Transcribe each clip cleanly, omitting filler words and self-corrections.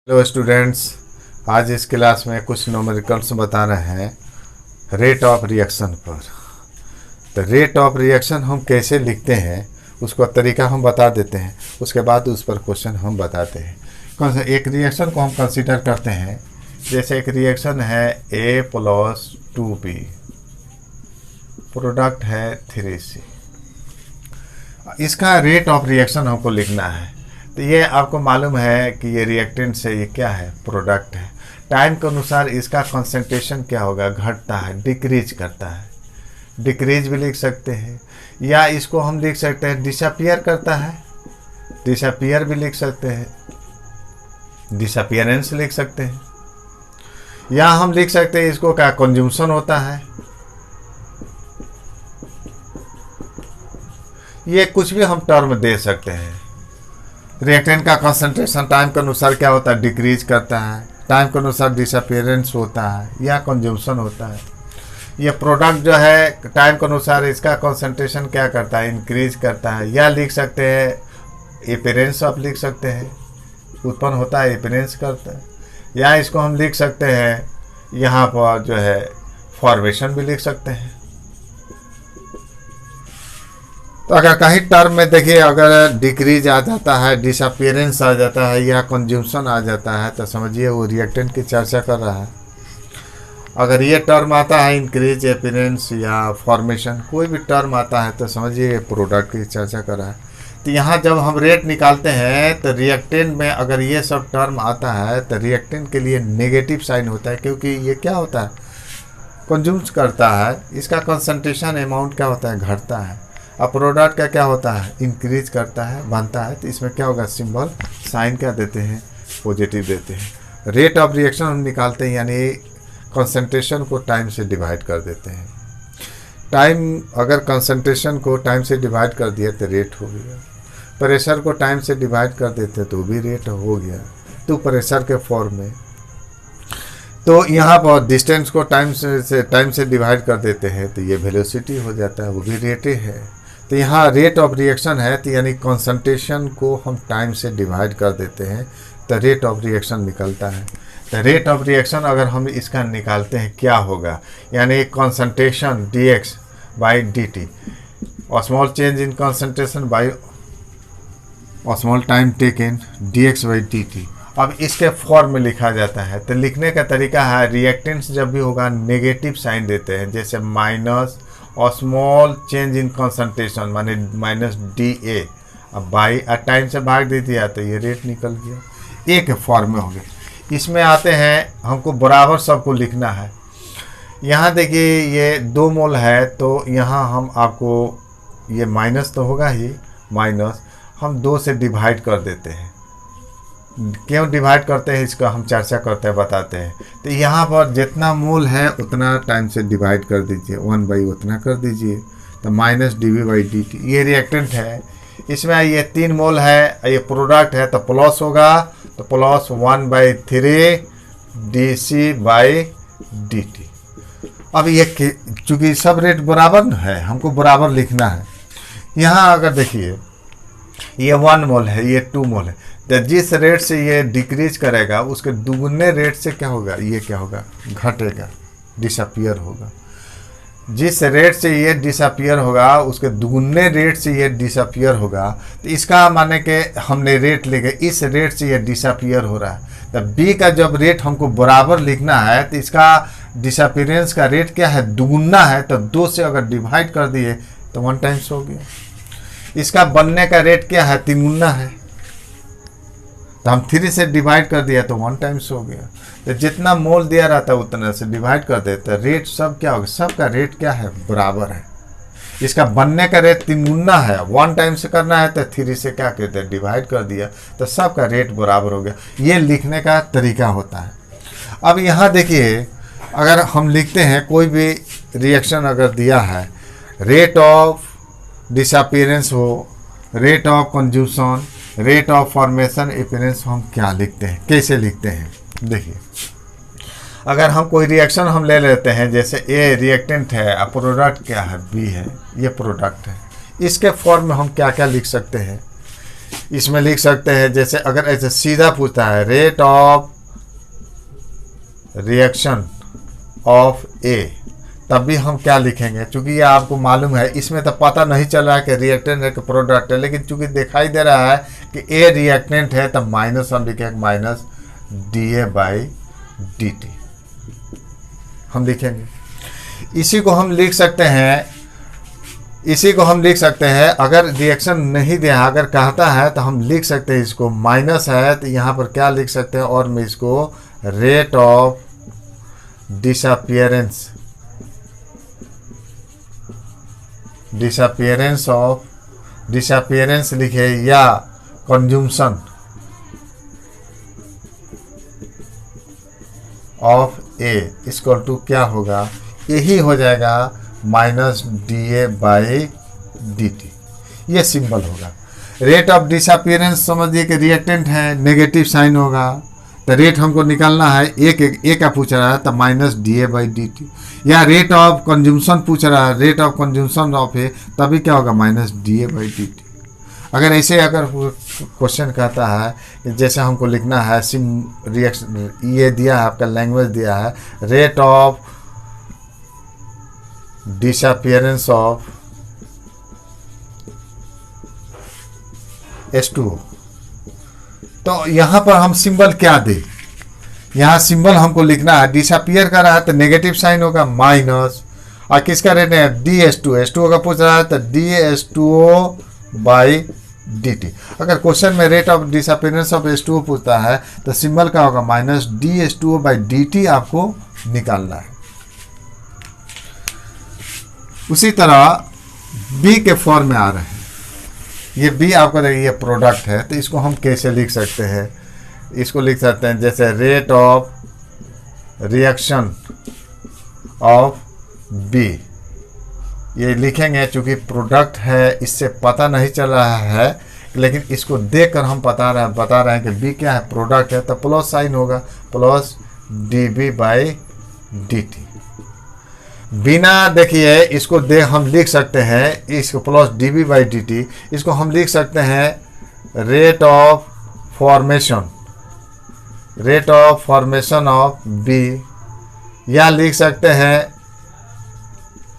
Hello students, आज इस class में कुछ न्यूमेरिकल्स बता रहे हैं रेट ऑफ रिएक्शन पर। तो रेट ऑफ रिएक्शन हम कैसे लिखते हैं उसका तरीका हम बता देते हैं, उसके बाद उस पर क्वेश्चन हम बताते हैं। कौन सा एक रिएक्शन को हम कंसीडर करते हैं, जैसे एक रिएक्शन है A+2B, प्रोडक्ट है 3C। इसका रेट ऑफ रिएक्शन हमको लिखना है। तो ये आपको मालूम है कि ये रिएक्टेंट से ये क्या है, प्रोडक्ट है। टाइम के अनुसार इसका कंसंट्रेशन क्या होगा, घटता है, डिक्रीज करता है। डिक्रीज भी लिख सकते हैं, या इसको हम लिख सकते हैं डिसअपियर करता है, डिसअपियर भी लिख सकते हैं, डिसअपियरेंस लिख सकते हैं, या हम लिख सकते हैं इसको क्या कंज्यूमशन होता है। ये कुछ भी हम टर्म दे सकते हैं। रिएक्टेंट का कंसंट्रेशन टाइम के अनुसार क्या होता है, डिक्रीज करता है, टाइम के अनुसार डिसअपियरेंस होता है या कंज्यूमशन होता है। ये प्रोडक्ट जो है टाइम के अनुसार इसका कंसंट्रेशन क्या करता है, इंक्रीज करता है, या लिख सकते हैं अपीयरेंस आप लिख सकते हैं, उत्पन्न होता है, अपीयरेंस करता है, या इसको हम लिख सकते हैं यहाँ पर जो है फॉर्मेशन भी लिख सकते हैं। तो अगर कहीं टर्म में देखिए अगर डिक्रीज आ जाता है, डिसअपियरेंस आ जाता है या कंज्यूमशन आ जाता है, तो समझिए वो रिएक्टेंट की चर्चा कर रहा है। अगर ये टर्म आता है इंक्रीज, अपीयरेंस या फॉर्मेशन, कोई भी टर्म आता है, तो समझिए प्रोडक्ट की चर्चा कर रहा है। तो यहाँ जब हम रेट निकालते हैं तो रिएक्टेंट में अगर ये सब टर्म आता है तो रिएक्टेंट के लिए नेगेटिव साइन होता है, क्योंकि ये क्या होता है, कंज्यूम करता है, इसका कंसंट्रेशन अमाउंट क्या होता है, घटता है। अब प्रोडक्ट का क्या होता है, इंक्रीज करता है, बनता है, तो इसमें क्या होगा, सिंबल साइन क्या देते हैं, पॉजिटिव देते हैं। रेट ऑफ रिएक्शन हम निकालते हैं, यानी कंसंट्रेशन को टाइम से डिवाइड कर देते हैं। टाइम अगर कंसंट्रेशन को टाइम से डिवाइड कर दिया तो रेट हो गया, प्रेशर को टाइम से डिवाइड कर देते तो भी रेट हो गया, तो प्रेशर के फॉर्म में। तो यहाँ पर डिस्टेंस को टाइम से डिवाइड कर देते हैं तो ये वेलोसिटी हो जाता है, वो भी रेट है। तो यहाँ रेट ऑफ रिएक्शन है, तो यानी कंसंट्रेशन को हम टाइम से डिवाइड कर देते हैं तो रेट ऑफ रिएक्शन निकलता है। तो रेट ऑफ रिएक्शन अगर हम इसका निकालते हैं क्या होगा, यानी concentration dx/dt, small change in concentration by small time taken dx/dt। अब इसके फॉर्म में लिखा जाता है, तो लिखने का तरीका है, रिएक्टेंट्स जब भी होगा नेगेटिव साइन देते हैं, जैसे माइनस और स्मॉल चेंज इन कंसंट्रेशन माने -dA, अब बाई टाइम से भाग दे दिया तो ये रेट निकल गया। एक फॉर्म में हो गया। इसमें आते हैं, हमको बराबर सबको लिखना है। यहाँ देखिए ये 2 मोल है, तो यहाँ हम आपको ये माइनस तो होगा ही, माइनस हम 2 से डिवाइड कर देते हैं। क्यों डिवाइड करते हैं इसका हम चर्चा करते हैं, बताते हैं। तो यहाँ पर जितना मोल है उतना टाइम से डिवाइड कर दीजिए, 1/, उतना कर दीजिए, तो -dV/dt। ये रिएक्टेंट है, इसमें ये 3 मोल है, ये प्रोडक्ट है, तो प्लस होगा, तो प्लस 1/3 dC/dt। अब ये चूँकि सब रेट बराबर है, हमको बराबर लिखना है। यहाँ अगर देखिए ये 1 मोल है, ये 2 मोल है, तो जिस रेट से ये डिक्रीज करेगा उसके दुगुने रेट से क्या होगा, ये क्या होगा, घटेगा, डिसअपियर होगा। जिस रेट से ये डिसअपियर होगा उसके दुगुने रेट से ये डिसअपियर होगा। तो इसका माने कि हमने रेट लेके इस रेट से ये डिसअपियर हो रहा है, तो बी का जब रेट हमको बराबर लिखना है तो इसका डिसअपियरेंस का रेट क्या है, दुगुना है, तो 2 से अगर डिवाइड कर दिए तो 1 टाइम्स हो गया। इसका बनने का रेट क्या है, 3 गुना है, तो हम 3 से डिवाइड कर दिया तो 1 टाइम्स हो गया। तो जितना मोल दिया रहता है उतना से डिवाइड कर देते, रेट सब क्या होगा, सबका रेट क्या है, बराबर है। इसका बनने का रेट 3 गुना है, 1 टाइम से करना है तो 3 से क्या कहते हैं, डिवाइड कर दिया, तो सबका रेट बराबर हो गया। ये लिखने का तरीका होता है। अब यहाँ देखिए अगर हम लिखते हैं कोई भी रिएक्शन अगर दिया है, रेट ऑफ डिसअपियरेंस हो, rate of consumption, rate of formation, appearance, हम क्या लिखते हैं, कैसे लिखते हैं। देखिए अगर हम कोई रिएक्शन हम ले लेते हैं, जैसे ए रिएक्टेंट है, अब प्रोडक्ट क्या है, बी है, ये प्रोडक्ट है, इसके फॉर्म में हम क्या क्या लिख सकते हैं। इसमें लिख सकते हैं, जैसे अगर ऐसे सीधा पूछता है रेट ऑफ रिएक्शन ऑफ ए, तब भी हम क्या लिखेंगे, क्योंकि ये आपको मालूम है, इसमें तो पता नहीं चल रहा है कि रिएक्टेंट है कि प्रोडक्ट है, लेकिन चूंकि दिखाई दे रहा है कि ए रिएक्टेंट है, तब माइनस हम लिखेंगे माइनस dA/dt हम लिखेंगे। इसी को हम लिख सकते हैं, अगर रिएक्शन नहीं दिया, अगर कहता है तो हम लिख सकते हैं इसको माइनस है, तो यहाँ पर क्या लिख सकते हैं, और मैं इसको रेट ऑफ डिसअपियरेंस लिखे, या consumption of A equal to क्या होगा, यही हो जाएगा माइनस dA/dt, ये सिंबल होगा। रेट ऑफ डिसअपियरेंस समझिए कि रिएक्टेंट है, नेगेटिव साइन होगा, तो रेट हमको निकालना है, ए का पूछ रहा है, तो माइनस dA/dt, या रेट ऑफ कंज्यूमशन पूछ रहा है, रेट ऑफ कंज्यूमशन ऑफ ए, तभी क्या होगा माइनस dA/dt। अगर ऐसे अगर क्वेश्चन कहता है, जैसे हमको लिखना है रिएक्शन, ये दिया है आपका लैंग्वेज दिया है, rate of disappearance of H2O, तो यहाँ पर हम सिंबल क्या दे, यहाँ सिंबल हमको लिखना है, डिसअपियर कर रहा है तो नेगेटिव साइन होगा माइनस, और किसका रेट है H2O का पूछ रहा है तो dH2O/dt। अगर क्वेश्चन में rate of disappearance of H2O पूछता है तो सिंबल क्या होगा माइनस dH2O/dt आपको निकालना है। उसी तरह बी के फॉर्म में आ रहे हैं, ये बी आपको देखिए ये प्रोडक्ट है, तो इसको हम कैसे लिख सकते हैं, इसको लिख सकते हैं जैसे rate of reaction of B, ये लिखेंगे, चूँकि प्रोडक्ट है इससे पता नहीं चल रहा है, लेकिन इसको देखकर हम बता रहे हैं कि बी क्या है, प्रोडक्ट है, तो प्लस साइन होगा, प्लस dB/dt। बिना देखिए इसको हम लिख सकते हैं, इसको प्लस dB/dt, इसको हम लिख सकते हैं rate of formation of B, या लिख सकते हैं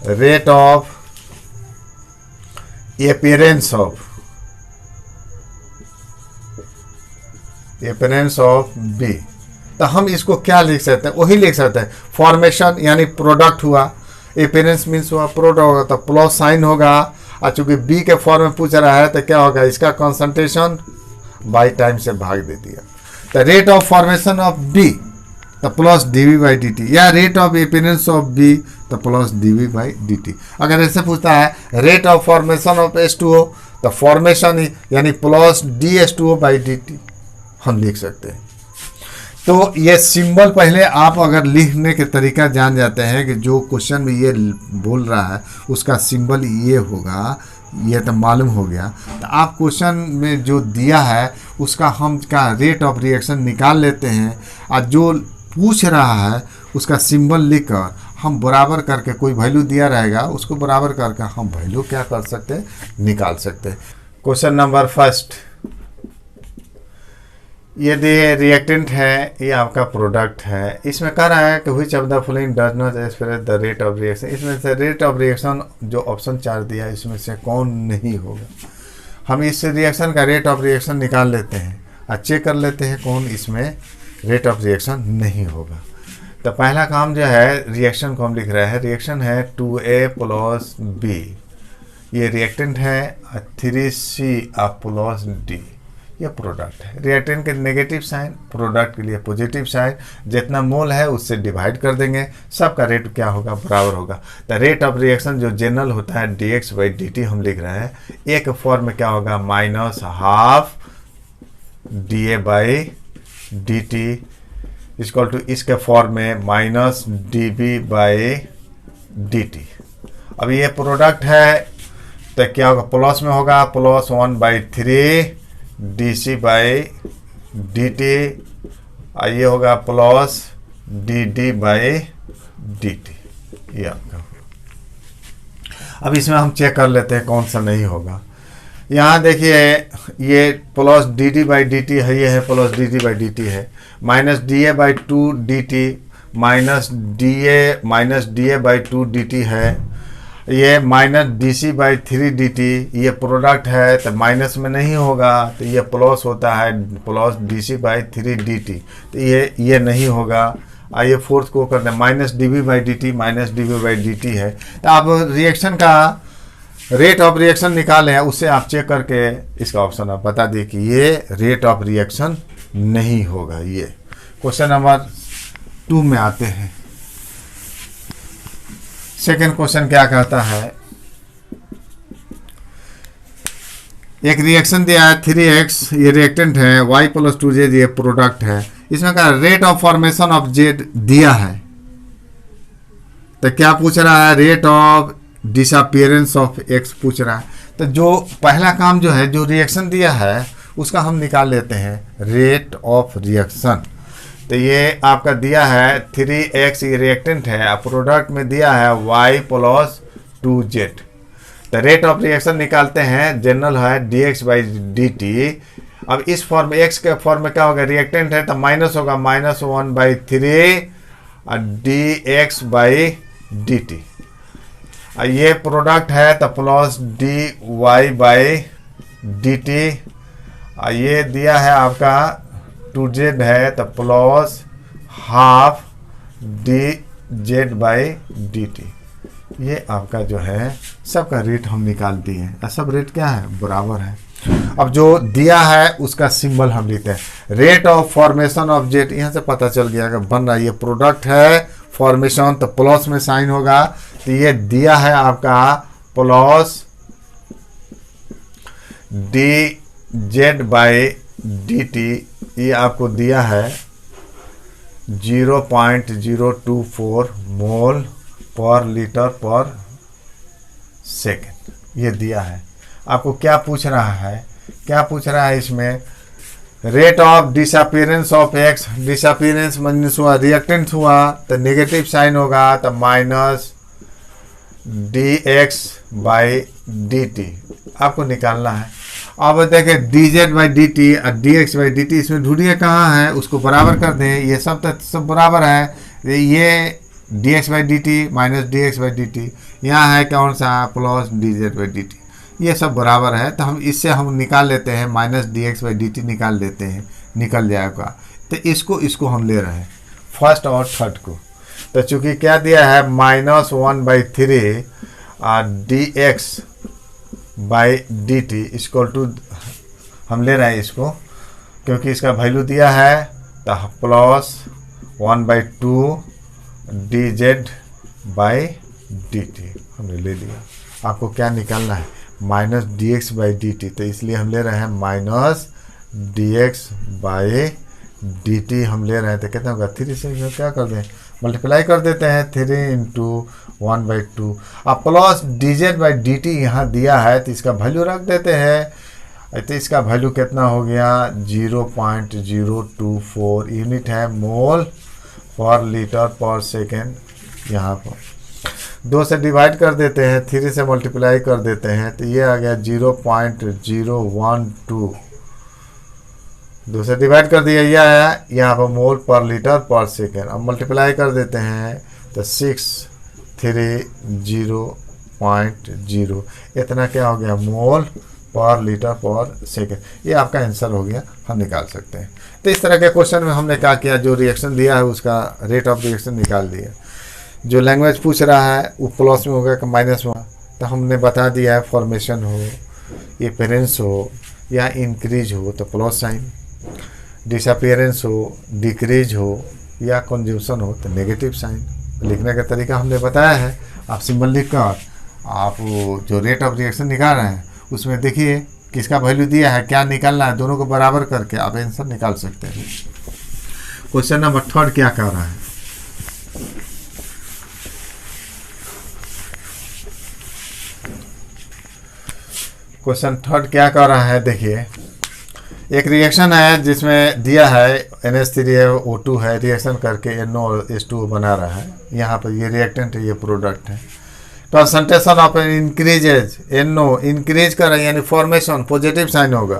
rate of appearance of B. तो हम इसको क्या लिख सकते हैं, वही लिख सकते हैं, फॉर्मेशन यानी प्रोडक्ट हुआ, अपीयरेंस मीन्स हुआ प्रोडक्ट होगा, तो प्लस साइन होगा, और चूंकि बी के फॉर्म में पूछ रहा है तो क्या होगा, इसका कंसंट्रेशन बाई टाइम से भाग दे दिया, तो rate of formation of B तो प्लस dB/dt, या rate of appearance of B तो प्लस dB/dt। अगर ऐसे पूछता है rate of formation of H2O, तो फॉर्मेशन यानी प्लस dH2O/dt हम लिख सकते हैं। तो ये सिंबल पहले आप अगर लिखने के तरीका जान जाते हैं कि जो क्वेश्चन में ये बोल रहा है उसका सिंबल ये होगा, ये तो मालूम हो गया, तो आप क्वेश्चन में जो दिया है उसका हम क्या रेट ऑफ रिएक्शन निकाल लेते हैं, और जो पूछ रहा है उसका सिंबल लिखकर हम बराबर करके, कोई वैल्यू दिया रहेगा उसको बराबर करके हम वैल्यू क्या कर सकते हैं, निकाल सकते हैं। क्वेश्चन नंबर फर्स्ट, यदि रिएक्टेंट है, ये आपका प्रोडक्ट है, इसमें कह रहा है कि which of the following does not express the rate of reaction, इसमें से रेट ऑफ रिएक्शन जो ऑप्शन 4 दिया है इसमें से कौन नहीं होगा। हम इस रिएक्शन का रेट ऑफ रिएक्शन निकाल लेते हैं और चेक कर लेते हैं कौन इसमें रेट ऑफ रिएक्शन नहीं होगा। तो पहला काम जो है, रिएक्शन को हम लिख रहे हैं, रिएक्शन है 2A + B, ये रिएक्टेंट है, 3C + D ये प्रोडक्ट है। रिएक्टेंट के नेगेटिव साइन, प्रोडक्ट के लिए पॉजिटिव साइन, जितना मोल है उससे डिवाइड कर देंगे, सबका रेट क्या होगा, बराबर होगा। तो रेट ऑफ रिएक्शन जो जनरल होता है dx/dt हम लिख रहे हैं, एक फॉर्म में क्या होगा -12 dA/dt इक्वल टू इसके फॉर्म में -dB/dt। अब ये प्रोडक्ट है तो क्या होगा, प्लस में होगा +1/3 dC/dt, और ये होगा प्लस dd/dt। ये आपका, अब इसमें हम चेक कर लेते हैं कौन सा नहीं होगा। यहाँ देखिए ये plus d d by D T है, ये है plus d d by D T है, minus d a by two d T minus d a by two d T है, ये minus d C by three D t, ये product है तो minus में नहीं होगा, तो ये प्लस होता है plus D C by three D T, तो ये नहीं होगा। आइए फोर्थ को करते हैं, minus D B by D T minus D B by D T है। तो आप रिएक्शन का रेट ऑफ रिएक्शन निकालें, उससे आप चेक करके इसका ऑप्शन आप बता दिए कि ये रेट ऑफ रिएक्शन नहीं होगा। ये क्वेश्चन नंबर 2 में आते हैं। सेकेंड क्वेश्चन क्या कहता है, एक रिएक्शन दिया है 3x, ये रिएक्टेंट है, y प्लस 2z ये प्रोडक्ट है, इसमें क्या rate of formation of z दिया है, तो क्या पूछ रहा है, rate of disappearance of x पूछ रहा है। तो जो पहला काम जो है, जो रिएक्शन दिया है उसका हम निकाल लेते हैं रेट ऑफ रिएक्शन। तो ये आपका दिया है 3x, ये रिएक्टेंट है, प्रोडक्ट में दिया है y प्लस 2z। तो रेट ऑफ रिएक्शन निकालते हैं, जनरल है dx बाई डी टी। अब इस फॉर्म x के फॉर्म में क्या होगा, रिएक्टेंट है तो माइनस होगा, -1/3 dx बाई डी टी। ये प्रोडक्ट है तो plus dy by D t. ये दिया है आपका 2z है तो plus half dz by D t. ये आपका जो है सबका रेट हम निकाल दिए हैं, सब रेट क्या है, बराबर है। अब जो दिया है उसका सिंबल हम लिखते हैं, rate of formation of jet, यहाँ से पता चल गया कि बन रहा है, ये प्रोडक्ट है, फॉर्मेशन तो प्लस में साइन होगा, तो ये दिया है आपका plus D z by D t, ये आपको दिया है 0.024 मोल पर लीटर पर सेकेंड, ये दिया है। आपको क्या पूछ रहा है, क्या पूछ रहा है इसमें, rate of disappearance of x, disappearance minus हुआ, रिएक्टेंट हुआ तो नेगेटिव साइन होगा, तो minus d x by D t आपको निकालना है। अब देखें d z by D t और d x by D t, इसमें ढूंढिए कहाँ है, उसको बराबर कर दें, ये सब तो सब बराबर है, ये D x by D T minus d x by D T, यहाँ है कौन सा, plus D z by D t, ये सब बराबर है। तो हम इससे हम निकाल लेते हैं, minus d x by D T निकाल लेते हैं, निकल जाएगा। तो इसको हम ले रहे हैं फर्स्ट और थर्ड को। तो चूंकि क्या दिया है, -1/3 d x by D t equal to, हम ले रहे हैं इसको क्योंकि इसका वैल्यू दिया है, तो plus 1/2 D z by D T हमने ले लिया। आपको क्या निकालना है, minus d x by D T, तो इसलिए हम ले रहे हैं minus d x by D T हम ले रहे हैं। तो कितना होगा, 3 से क्या कर दें, मल्टीप्लाई कर देते हैं, 3 × 1/2। अब plus D z by D T यहाँ दिया है तो इसका वैल्यू रख देते हैं, तो इसका वैल्यू कितना हो गया, 0.024 यूनिट है, मोल पर लीटर पर सेकेंड। यहाँ पर 2 से डिवाइड कर देते हैं, 3 से मल्टीप्लाई कर देते हैं, तो ये आ गया 0.012, 2 से डिवाइड कर दिया, यह है यहाँ पर मोल पर लीटर पर सेकेंड। अब मल्टीप्लाई कर देते हैं तो 630.0 इतना क्या हो गया, मोल पर लीटर पर सेकेंड। ये आपका आंसर हो गया, हम निकाल सकते हैं। तो इस तरह के क्वेश्चन में हमने क्या किया, जो रिएक्शन दिया है उसका रेट ऑफ रिएक्शन निकाल दिया। जो लैंग्वेज पूछ रहा है वो प्लस में होगा कि माइनस में, तो हमने बता दिया है, फॉर्मेशन हो, अपीयरेंस हो या इंक्रीज हो तो प्लस साइन, डिसअपीयरेंस हो, डिक्रीज हो या कंजम्पशन हो तो नेगेटिव साइन। लिखने का तरीका हमने बताया है, आप सिंबल लिख कर आप जो रेट ऑफ रिएक्शन निकाल रहे हैं उसमें देखिए किसका वैल्यू दिया है, क्या निकालना है, दोनों को बराबर करके आप आंसर निकाल सकते हैं। क्वेश्चन नंबर 3 क्या कह रहा है, क्वेश्चन 3 क्या कह रहा है, देखिए एक रिएक्शन है जिसमें दिया है NH3O2 है, रिएक्शन करके NO और H2O बना रहा है। यहाँ पर ये रिएक्टेंट है, ये प्रोडक्ट है। Concentration of increases NO increase कर रहा है यानी फॉर्मेशन पॉजिटिव साइन होगा।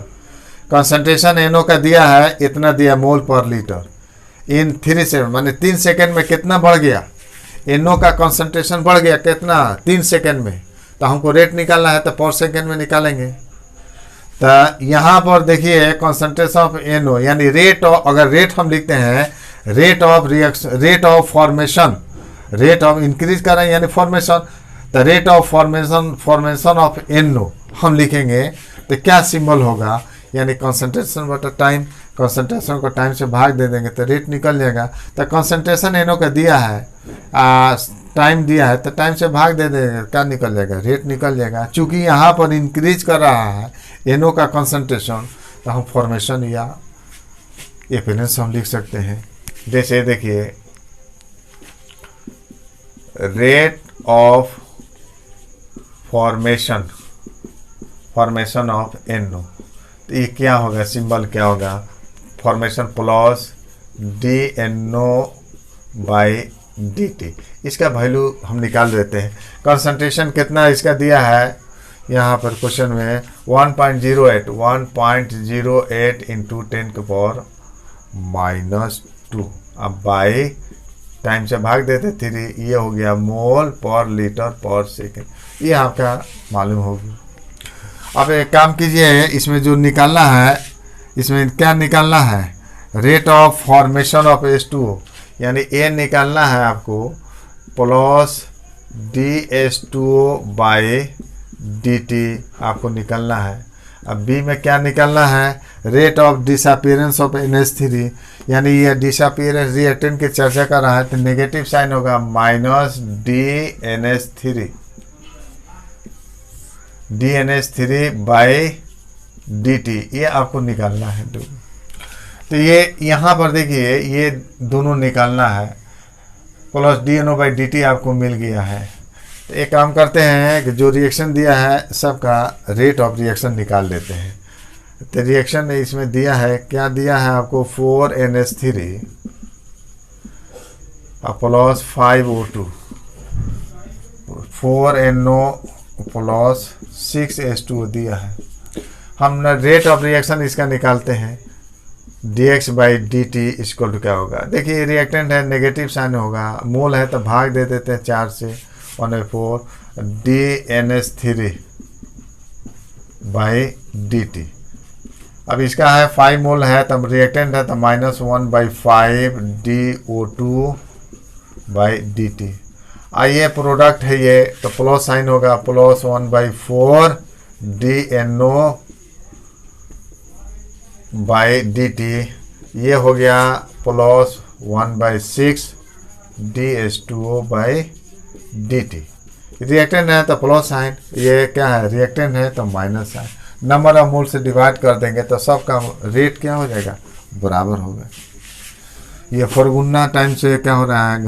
कंसंट्रेशन NO का दिया है इतना दिया मोल पर लीटर इन 3 सेकंड माने 3 सेकंड में कितना बढ़ गया, NO का कंसंट्रेशन बढ़ गया कितना 3 सेकंड में। तो हमको रेट निकालना है तो पर सेकंड में निकालेंगे। तो यहाँ पर देखिए कंसंट्रेशन ऑफ NO यानी रेट ऑफ, अगर रेट हम लिखते हैं rate of reaction, rate of formation, rate of increase कर रहे हैं यानी फॉर्मेशन, तो rate of formation of NO हम लिखेंगे तो क्या सिंबल होगा यानी कंसंट्रेशन बटा टाइम, कंसंट्रेशन को टाइम से भाग दे देंगे तो रेट निकल जाएगा। तो कंसंट्रेशन NO का दिया है टाइम दिया है तो टाइम से भाग दे देंगे क्या निकल जाएगा, रेट निकल जाएगा। चूँकि यहाँ पर इंक्रीज कर रहा है NO का कंसंट्रेशन तो हम फॉर्मेशन या एपिरेंस हम लिख सकते हैं। जैसे देखिए rate of formation of NO, तो ये क्या होगा, सिंबल क्या होगा, फॉर्मेशन प्लस dNO/dt। इसका वैल्यू हम निकाल देते हैं। कंसंट्रेशन कितना इसका दिया है यहाँ पर क्वेश्चन में 1.08 इंटू 10⁻²। अब बाई टाइम से भाग देते 3, ये हो गया मोल पर लीटर पर सेकेंड, ये आपका मालूम होगी। अब एक काम कीजिए, इसमें जो निकालना है इसमें क्या निकालना है, rate of formation of H2O यानी A निकालना है आपको प्लस dH2O/dt आपको निकालना है। अब B में क्या निकालना है, rate of disappearance of NH3 यानी ये डिसअपीयरेंस रिएक्टेंट की चर्चा कर रहा है तो नेगेटिव साइन होगा -dNH3/dt, ये आपको निकालना है। तो ये यहाँ पर देखिए ये दोनों निकालना है, प्लस dNO/dt आपको मिल गया है। तो एक काम करते हैं कि जो रिएक्शन दिया है सबका रेट ऑफ रिएक्शन निकाल लेते हैं। तो रिएक्शन इसमें दिया है, क्या दिया है आपको 4NH3 plus 5O2, 4NO plus 6H2O दिया है। हम रेट ऑफ रिएक्शन इसका निकालते हैं, dx/dt इक्वल टू क्या होगा, देखिए रिएक्टेंट है नेगेटिव साइन होगा, मोल है तो भाग दे देते हैं 4 से 1/4 dNH3/dt। अब इसका है 5 मोल है तब रिएक्टेंट है तो -1/5 dO2/dt। आइए प्रोडक्ट है ये तो प्लस साइन होगा, प्लस 1/4 dNO/dt, ये हो गया प्लस 1/6 dH2O/dt। रिएक्टेंट है तो प्लस साइन, ये क्या है रिएक्टेंट है तो minus sign, number of mole से डिवाइड कर देंगे तो सबका रेट क्या हो जाएगा, बराबर होगा। ये 4 गुना टाइम से क्या हो रहा है,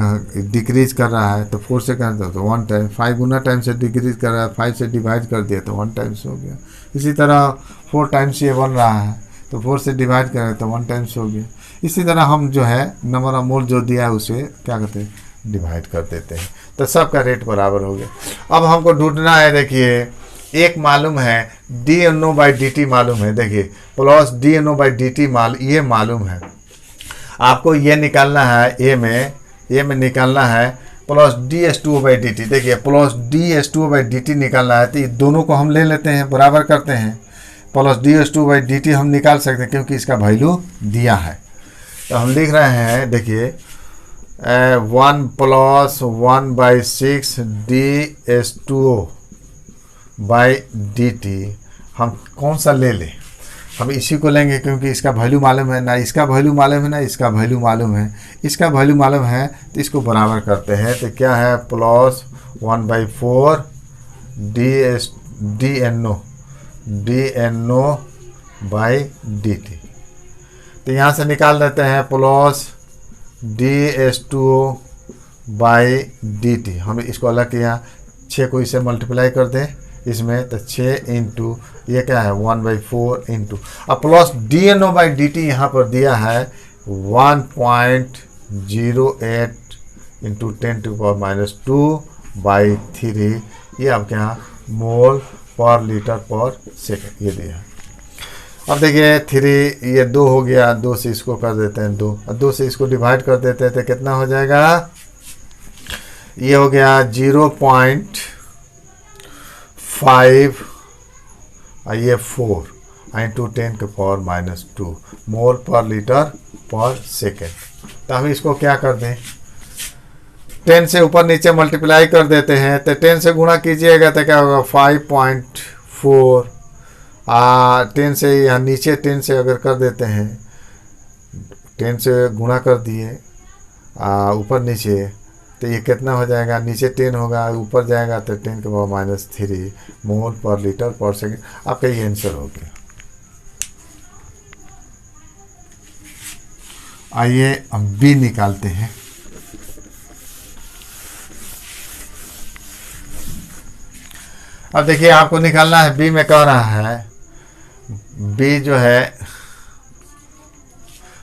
डिक्रीज कर रहा है तो 4 से कर दो तो 1 टाइम, 5 गुना टाइम से डिक्रीज कर रहा है 5 से डिवाइड कर दिया तो 1 टाइम्स हो गया। इसी तरह 4 टाइम्स ये बन रहा है तो 4 से डिवाइड करें तो 1 टाइम्स हो गया। इसी तरह हम जो है नंबर ऑफ मोल जो दिया है उसे क्या करते हैं, डिवाइड कर देते हैं तो सबका रेट बराबर हो गया। अब हमको ढूंढना है, देखिए एक मालूम है dNO/dt मालूम है, देखिए प्लस dNO/dt ये मालूम है, आपको ये निकालना है ए में निकालना है प्लस dH2O/dt। देखिए प्लस dH2O/dt निकालना है तो ये दोनों को हम ले लेते हैं, बराबर करते हैं, प्लस dH2O/dt हम निकाल सकते हैं क्योंकि इसका वैल्यू दिया है। तो हम लिख रहे हैं, देखिए 1 + 1/6 dH2O/dt हम कौन सा ले लें, हम इसी को लेंगे क्योंकि इसका वैल्यू मालूम है, ना इसका वैल्यू मालूम है ना इसका वैल्यू मालूम है, इसका वैल्यू मालूम है तो इसको बराबर करते हैं। तो क्या है प्लस 1/4 dNO/dt। तो यहाँ से निकाल देते हैं प्लस dH2O/dt, हम इसको अलग किया, 6 को इसे मल्टीप्लाई कर दें इसमें तो 6 इंटू ये क्या है 1/4 इंटू, अब प्लस dNO/dt यहाँ पर दिया है 1.08 इंटू 10⁻² बाई 3, ये आपके यहाँ मोल पर लीटर पर सेकेंड ये दिया है। अब देखिए 3 ये 2 हो गया, 2 से इसको कर देते हैं 2, और 2 से इसको डिवाइड कर देते हैं तो कितना हो जाएगा, ये हो गया 0.5 और ये 4 इंटू 10 के पावर -2 मोल पर लीटर पर सेकेंड। तो हम इसको क्या कर दें, 10 से ऊपर नीचे मल्टीप्लाई कर देते हैं, तो 10 से गुणा कीजिएगा तो क्या होगा 5.4, 10 से यहाँ नीचे 10 से अगर कर देते हैं, 10 से गुणा कर दिए ऊपर नीचे, तो ये कितना हो जाएगा, नीचे 10 होगा, ऊपर जाएगा तो 10 के पावर -3 मोल पर लीटर पर सेकेंड। आपका ये आंसर हो गया। आइए हम बी निकालते हैं। अब देखिए आपको निकालना है, बी में कह रहा है, बी जो है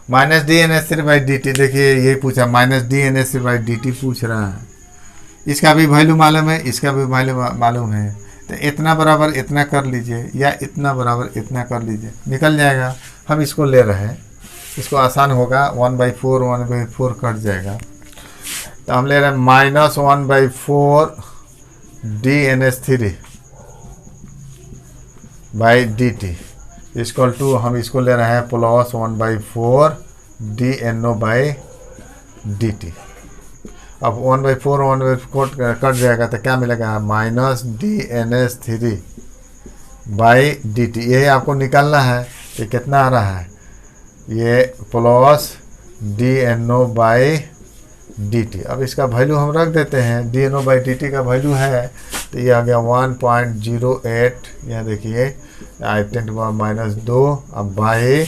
-dNS3/dt, देखिए यही पूछा -dNS3/dt पूछ रहा है। इसका भी वैल्यू मालूम है, इसका भी वैल्यू मालूम है, तो इतना बराबर इतना कर लीजिए या इतना बराबर इतना कर लीजिए, निकल जाएगा। हम इसको ले रहे हैं, इसको आसान होगा, 1/4 कट जाएगा, तो हम ले रहे हैं -1/4 dNS3/dt इक्वल टू, हम इसको ले रहे हैं +1/4 dNO/dt। अब 1/4 कट जाएगा तो क्या मिलेगा, -dNS3/dt। यही आपको निकालना है, ये कितना आ रहा है, ये +dNO/dt। अब इसका वैल्यू हम रख देते हैं, dNO/dt का वैल्यू है तो ये आ गया 1.08, यहाँ देखिए 10⁻², अब बाई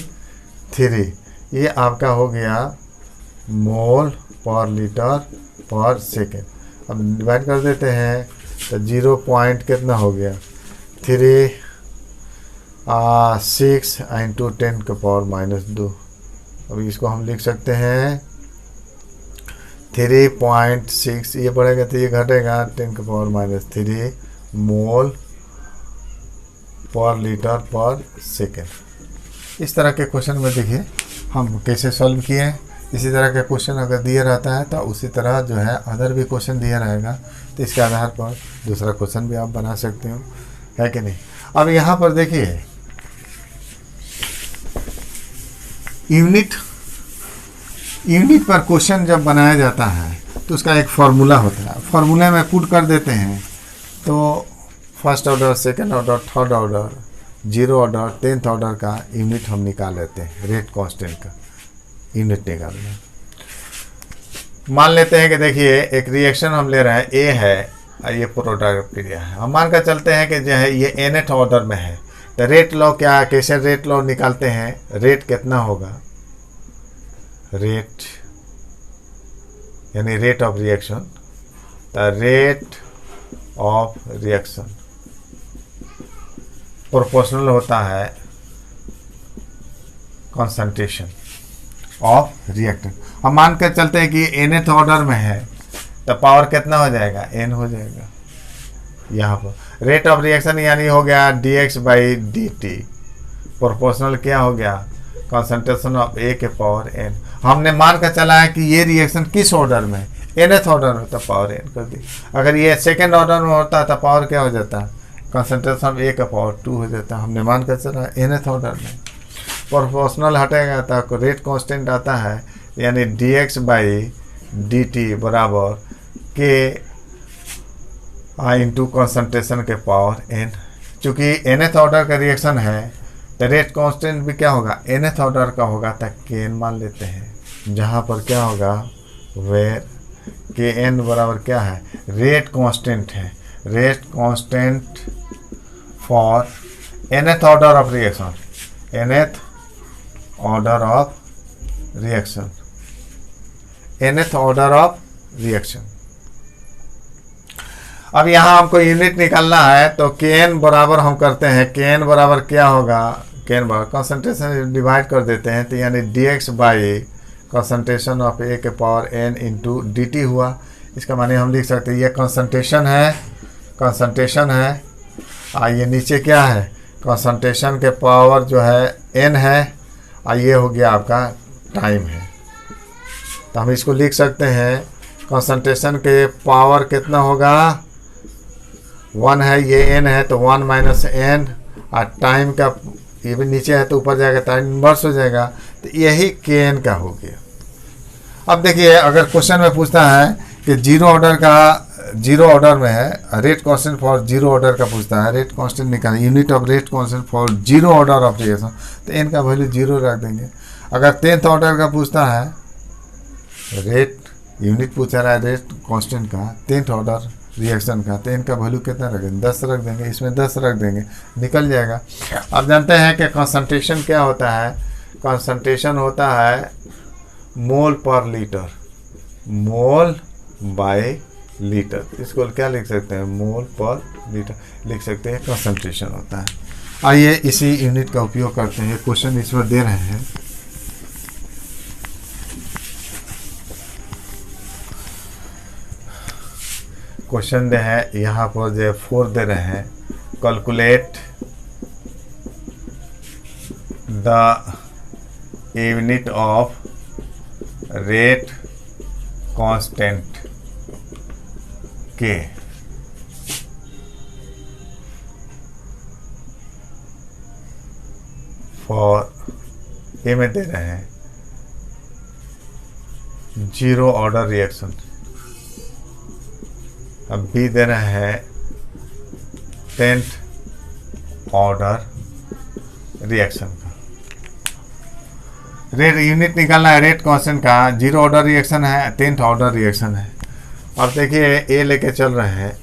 3, ये आपका हो गया मोल पर लीटर पर सेकेंड। अब डिवाइड कर देते हैं तो 0 पॉइंट कितना हो गया, 6 इंटू 10 के पावर -2। अब इसको हम लिख सकते हैं 3.6, ये बढ़ेगा तो ये घटेगा 10 के पावर -3 मोल पर लीटर पर सेकेंड। इस तरह के क्वेश्चन में देखिए हम कैसे सॉल्व किए। इसी तरह का क्वेश्चन अगर दिया रहता है तो उसी तरह जो है अदर भी क्वेश्चन दिया रहेगा, तो इसके आधार पर दूसरा क्वेश्चन भी आप बना सकते हो, है कि नहीं। अब यहाँ पर देखिए यूनिट पर क्वेश्चन जब बनाया जाता है तो उसका एक फार्मूला होता है, फार्मूले में पुट कर देते हैं तो first order, second order, third order, 0 order, 10th order का यूनिट हम निकाल लेते हैं, रेट कांस्टेंट का यूनिट निकालना। मान लेते हैं कि देखिए एक रिएक्शन हम ले रहे हैं, ए है और ये प्रोडक्ट क्रिया है। हम मान कर चलते हैं कि जो है ये nth ऑर्डर में है, तो रेट लॉ क्या, कैसे रेट लॉ निकालते हैं, रेट कितना होगा, रेट यानी रेट ऑफ रिएक्शन, तो रेट ऑफ रिएक्शन प्रोपोर्शनल होता है कंसंट्रेशन ऑफ रिएक्टेंट। हम मान कर चलते हैं कि nth ऑर्डर में है तो पावर कितना हो जाएगा, n हो जाएगा। यहाँ पर रेट ऑफ रिएक्शन यानी हो गया dx/dt, प्रोपोर्शनल क्या हो गया, कंसंट्रेशन ऑफ a के पावर n। हमने मान कर चला है कि ये रिएक्शन किस ऑर्डर में, nth ऑर्डर में, तो पावर n कर दी। अगर ये सेकेंड ऑर्डर में होता तो पावर क्या हो जाता, कंसंट्रेशन ऑफ a का पावर 2 हो जाता। हमने मान कर चला nth ऑर्डर में, प्रोपोर्शनल हटेगा तो रेट कांस्टेंट आता है, यानी dx/dt बराबर k इंटू कंसंट्रेशन के पावर n। चूँकि nth ऑर्डर का रिएक्शन है तो रेट कांस्टेंट भी क्या होगा, nth ऑर्डर का होगा, तो kn मान लेते हैं, जहाँ पर क्या होगा, वेयर kn बराबर क्या है, रेट कांस्टेंट है, rate constant for nth order of reaction, nth order of reaction, nth order of reaction. अब यहाँ हमको यूनिट निकालना है तो kn बराबर हम करते हैं, kn बराबर क्या होगा, kn बराबर कंसंट्रेशन डिवाइड कर देते हैं, तो यानी dx by concentration of a के पावर n इंटू dt हुआ। इसका माने हम लिख सकते हैं ये कंसंट्रेशन है, कंसंट्रेशन है। ये नीचे क्या है, कंसंट्रेशन के पावर जो है n है, ये हो गया आपका टाइम है। तो हम इसको लिख सकते हैं कंसंट्रेशन के पावर कितना होगा, 1 है, ये n है, तो 1 माइनस n, और टाइम का ये भी नीचे है तो ऊपर जाएगा, टाइम इन्वर्स हो जाएगा, तो यही kn का हो गया। अब देखिए अगर क्वेश्चन में पूछता है कि जीरो ऑर्डर में है, rate constant for zero order का पूछता है, रेट कांस्टेंट निकालना, unit of rate constant for zero order of reaction, तो n का वैल्यू 0 रख देंगे। अगर 10th ऑर्डर का पूछता है, रेट यूनिट पूछा रहा है रेट कांस्टेंट का 10th ऑर्डर रिएक्शन का, तो n का वैल्यू कितना रखेंगे, 10 रख देंगे, इसमें 10 रख देंगे, निकल जाएगा। अब जानते हैं कि कंसंट्रेशन क्या होता है, कंसंट्रेशन होता है मोल पर लीटर, मोल बाय लीटर, इसको क्या लिख सकते हैं, मोल पर लीटर लिख सकते हैं, कंसंट्रेशन होता है। आइए इसी यूनिट का उपयोग करते हैं, क्वेश्चन इसमें दे रहे हैं। क्वेश्चन दे है यहाँ पर जो 4 दे रहे हैं, calculate the unit of rate constant के फॉर ए में दे रहे हैं जीरो ऑर्डर रिएक्शन, अब बी दे रहे हैं 10th ऑर्डर रिएक्शन का। रेट यूनिट निकालना है रेट कांस्टेंट का, जीरो ऑर्डर रिएक्शन है, 10th ऑर्डर रिएक्शन है। और देखिए ए लेके चल रहे हैं,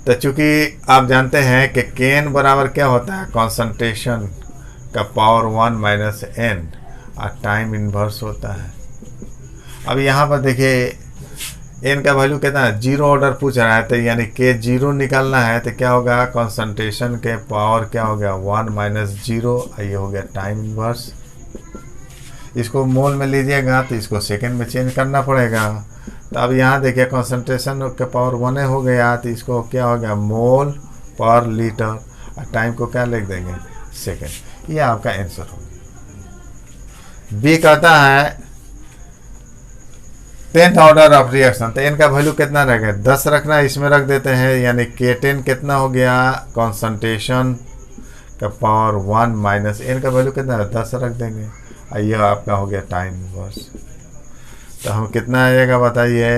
तो चूंकि आप जानते हैं कि kn बराबर क्या होता है, कंसंट्रेशन का पावर 1 माइनस n, और टाइम इन्वर्स होता है। अब यहाँ पर देखिए n का वैल्यू कितना है, जीरो ऑर्डर पूछ रहा है, तो यानी k जीरो निकालना है, तो क्या होगा, कंसंट्रेशन के पावर क्या हो गया, 1 माइनस 0, ये हो गया टाइम इन्वर्स। इसको मोल में लीजिएगा तो इसको सेकंड में चेंज करना पड़ेगा। तो अब यहाँ देखिए कंसंट्रेशन के पावर 1 हो गया, तो इसको क्या हो गया, मोल पर लीटर, और टाइम को क्या लिख देंगे, सेकंड। ये आपका आंसर होगा। बी कहता है 10th ऑर्डर ऑफ रिएक्शन, तो इनका वैल्यू कितना रहेगा, 10 रखना है, इसमें रख देते हैं, यानी K10 कितना हो गया, कंसंट्रेशन का पावर 1 माइनस n का वैल्यू कितना है, 10 रख देंगे, ये आपका हो गया टाइम इन्वर्स। तो हम कितना आएगा बताइए,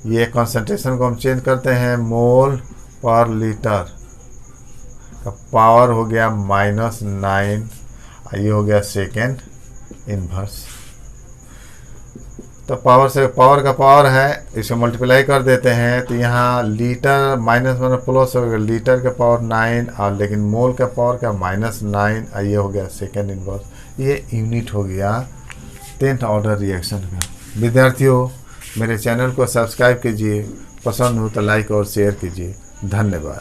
ये कंसंट्रेशन को हम चेंज करते हैं, मोल पर लीटर का पावर हो गया -9, ये हो गया सेकेंड इन्वर्स। तो पावर से पावर का पावर है, इसे मल्टीप्लाई कर देते हैं, तो यहाँ लीटर माइनस में प्लस हो गया, लीटर का पावर 9, और लेकिन मोल का पावर का -9, ये हो गया सेकेंड इन्वर्स। ये यूनिट हो गया 10th ऑर्डर रिएक्शन का। विद्यार्थियों, मेरे चैनल को सब्सक्राइब कीजिए, पसंद हो तो लाइक और शेयर कीजिए। धन्यवाद।